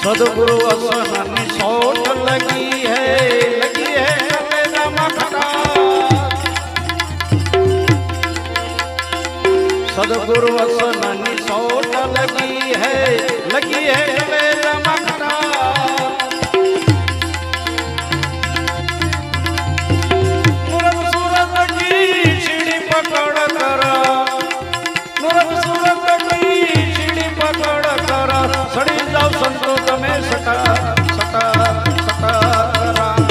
सदगुरु असनानी सोट लगी है कलेजा मखटा। सदगुरु असनानी सोट लगी है कलेजा मखटा। मुरब सूरत की सीढ़ी पकड़ कर, मुरब सूरत की सीढ़ी पकड़ कर सड़ी जाओ संतो तमे सटा सटा सटा। राम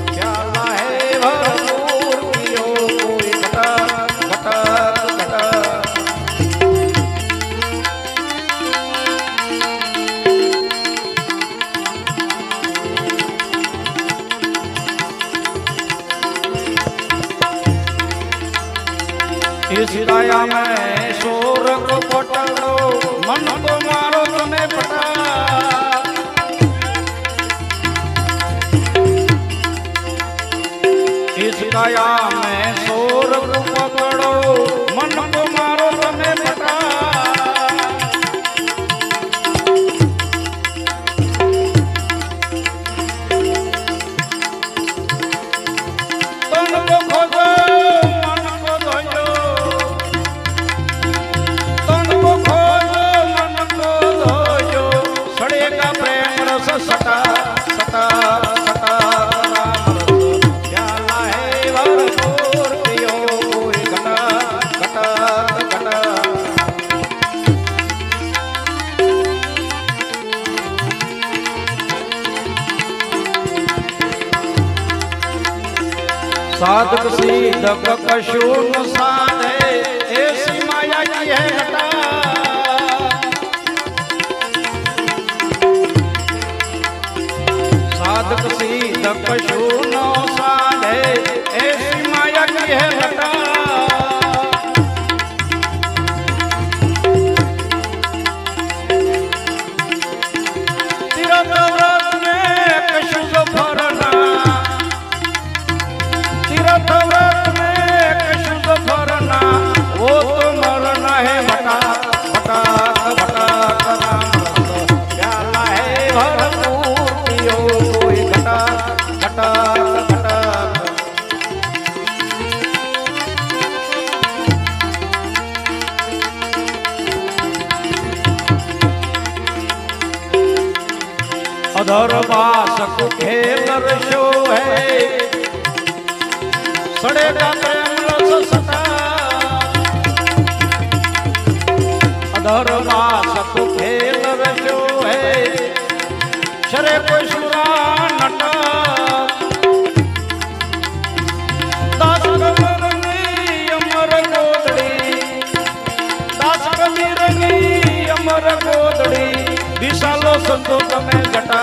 प्याला है भरपूर पियो कोई घटा घटा घटा। इस दया में शोर को पटलो मन को मारो तुम्हें पटा। इस दया में शोर को पकड़ो मन को मारो तुम्हें पटा। तुम को खोजो मन को धोयो, तुम को खोजो मन को धोयो सड़ेगा प्रेम रस सटा सटा सटा। प्याला है भरपूर पियो कोई घटा घटा घटा। साधक सीधक कशु नुकसान है ऐसी माया की है घटा। साधक सीधक कशु नुकसान है ऐसी माया की है घटा। तीरथ व्रत में कशु को भरना, तीरथ व्रत में कशु को भरना वो तो मरना है भटा भटा भटा। प्याला है भरपूर पियो कोई घटा घटा घटा। अधर्मास को खेल रशो है सड़ेगा प्रेम रस सटा। अधर्मास को खेल रशो है शरे को शुरा नटा। दास कबीरनी अमर गोदड़ी, दास कबीरनी अमर गोदड़ी विशालो संतो तमे घटा।